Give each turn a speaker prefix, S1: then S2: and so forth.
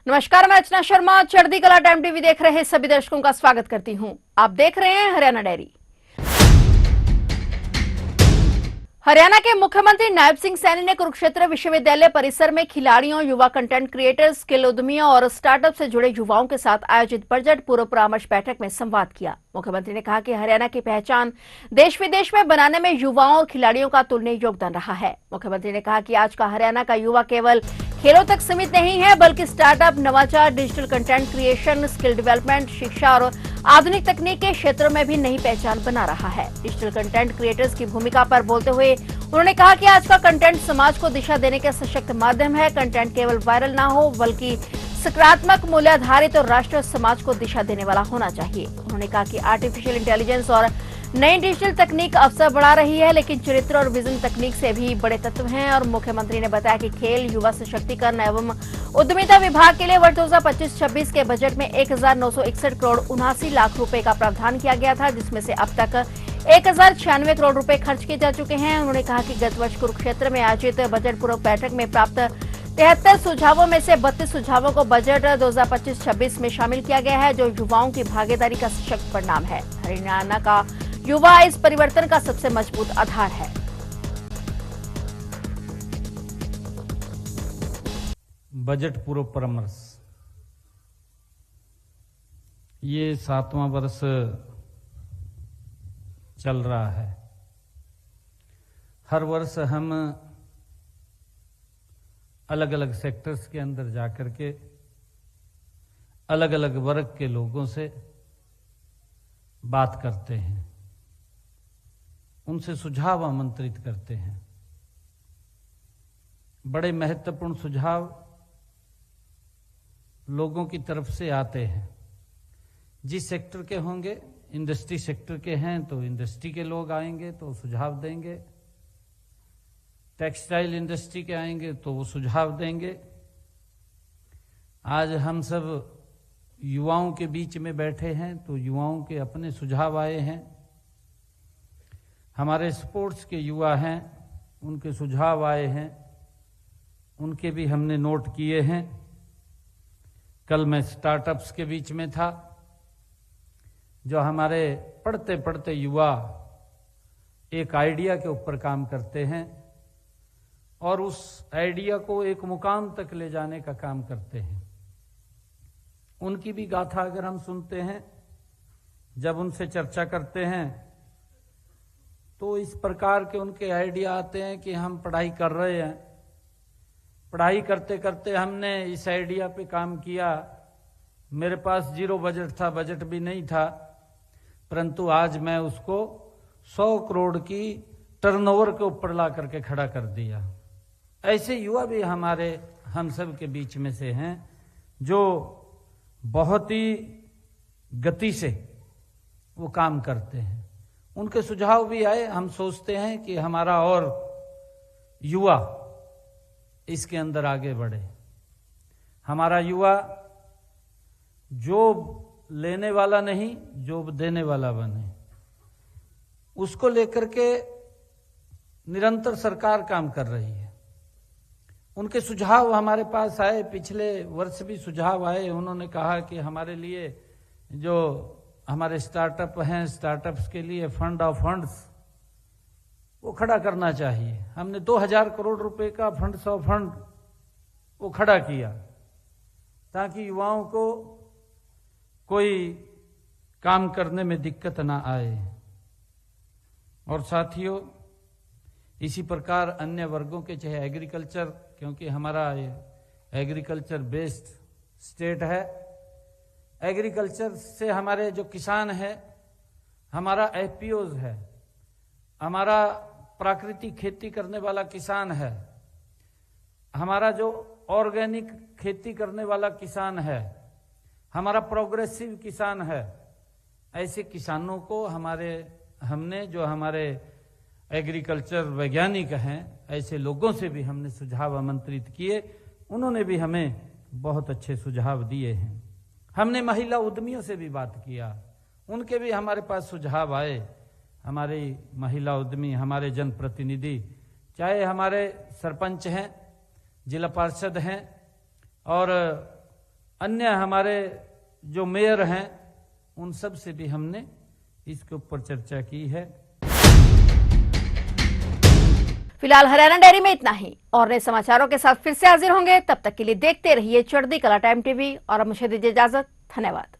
S1: नमस्कार, मैं अर्चना शर्मा चढ़ती कला टाइम टीवी देख रहे सभी दर्शकों का स्वागत करती हूं। आप देख रहे हैं हरियाणा डायरी। हरियाणा के मुख्यमंत्री नायब सिंह सैनी ने कुरुक्षेत्र विश्वविद्यालय परिसर में खिलाड़ियों, युवा कंटेंट क्रिएटर्स, स्किल उद्यमियों और स्टार्टअप से जुड़े युवाओं के साथ आयोजित बजट पूर्व परामर्श बैठक में संवाद किया। मुख्यमंत्री ने कहा कि हरियाणा की पहचान देश विदेश में बनाने में युवाओं और खिलाड़ियों का तुलनीय योगदान रहा है। मुख्यमंत्री ने कहा कि आज का हरियाणा का युवा केवल खेलों तक सीमित नहीं है, बल्कि स्टार्टअप, नवाचार, digital content creation, skill development, शिक्षा और आधुनिक तकनीक के क्षेत्रों में भी नई पहचान बना रहा है। डिजिटल कंटेंट क्रिएटर्स की भूमिका पर बोलते हुए उन्होंने कहा कि आज का कंटेंट समाज को दिशा देने का सशक्त माध्यम है। कंटेंट केवल वायरल ना हो, बल्कि सकारात्मक, मूल्य आधारित और राष्ट्र और समाज को दिशा देने वाला होना चाहिए। उन्होंने कहा कि आर्टिफिशियल इंटेलिजेंस और नई डिजिटल तकनीक अवसर बढ़ा रही है, लेकिन चरित्र और विजन तकनीक से भी बड़े तत्व हैं। और मुख्यमंत्री ने बताया कि खेल, युवा सशक्तिकरण एवं उद्यमिता विभाग के लिए वर्ष 2025-26 के बजट में 1961 करोड़ 79 लाख रुपए का प्रावधान किया गया था, जिसमें से अब तक 1096 करोड़ रुपए खर्च किए जा चुके हैं। उन्होंने कहा कि गत वर्ष कुरुक्षेत्र में आयोजित बजट पूर्व बैठक में प्राप्त 73 सुझावों में से 32 सुझावों को बजट 2025-26 में शामिल किया गया है, जो युवाओं की भागीदारी का सशक्त परिणाम है। हरियाणा का युवा इस परिवर्तन का सबसे मजबूत आधार है।
S2: बजट पूर्व परामर्श, ये 7वां वर्ष चल रहा है। हर वर्ष हम अलग अलग सेक्टर्स के अंदर जाकर के अलग अलग वर्ग के लोगों से बात करते हैं, उनसे सुझाव आमंत्रित करते हैं। बड़े महत्वपूर्ण सुझाव लोगों की तरफ से आते हैं। जिस सेक्टर के होंगे, इंडस्ट्री सेक्टर के हैं तो इंडस्ट्री के लोग आएंगे तो सुझाव देंगे, टेक्सटाइल इंडस्ट्री के आएंगे तो वो सुझाव देंगे। आज हम सब युवाओं के बीच में बैठे हैं तो युवाओं के अपने सुझाव आए हैं। हमारे स्पोर्ट्स के युवा हैं, उनके सुझाव आए हैं, उनके भी हमने नोट किए हैं। कल मैं स्टार्टअप्स के बीच में था, जो हमारे पढ़ते पढ़ते युवा एक आइडिया के ऊपर काम करते हैं और उस आइडिया को एक मुकाम तक ले जाने का काम करते हैं। उनकी भी गाथा अगर हम सुनते हैं, जब उनसे चर्चा करते हैं, तो इस प्रकार के उनके आइडिया आते हैं कि हम पढ़ाई कर रहे हैं, पढ़ाई करते करते हमने इस आइडिया पे काम किया। मेरे पास 0 बजट था, बजट भी नहीं था, परंतु आज मैं उसको 100 करोड़ की टर्नओवर के ऊपर ला करके खड़ा कर दिया। ऐसे युवा भी हम सब के बीच में से हैं, जो बहुत ही गति से वो काम करते हैं। उनके सुझाव भी आए। हम सोचते हैं कि हमारा और युवा इसके अंदर आगे बढ़े, हमारा युवा जॉब लेने वाला नहीं, जॉब देने वाला बने। उसको लेकर के निरंतर सरकार काम कर रही है। उनके सुझाव हमारे पास आए, पिछले वर्ष भी सुझाव आए। उन्होंने कहा कि हमारे लिए जो हमारे स्टार्टअप हैं, स्टार्टअप्स के लिए फंड ऑफ फंड्स वो खड़ा करना चाहिए। हमने 2000 करोड़ रुपए का फंड्स ऑफ फंड वो खड़ा किया, ताकि युवाओं को कोई काम करने में दिक्कत ना आए। और साथियों, इसी प्रकार अन्य वर्गों के, चाहे एग्रीकल्चर, क्योंकि हमारा एग्रीकल्चर बेस्ड स्टेट है, एग्रीकल्चर से हमारे जो किसान है, हमारा एफपीओज है, हमारा प्राकृतिक खेती करने वाला किसान है, हमारा जो ऑर्गेनिक खेती करने वाला किसान है, हमारा प्रोग्रेसिव किसान है। ऐसे किसानों को हमने जो हमारे एग्रीकल्चर वैज्ञानिक हैं, ऐसे लोगों से भी हमने सुझाव आमंत्रित किए। उन्होंने भी हमें बहुत अच्छे सुझाव दिए हैं। हमने महिला उद्यमियों से भी बात किया, उनके भी हमारे पास सुझाव आए। हमारी महिला उद्यमी, हमारे जनप्रतिनिधि, चाहे हमारे सरपंच हैं, जिला पार्षद हैं और अन्य हमारे जो मेयर हैं उन सब से भी हमने इसके ऊपर चर्चा की है।
S1: फिलहाल हरियाणा डायरी में इतना ही और नए समाचारों के साथ फिर से हाजिर होंगे। तब तक के लिए देखते रहिए चढ़ती कला टाइम टीवी और अब मुझे दीजिए इजाजत। धन्यवाद।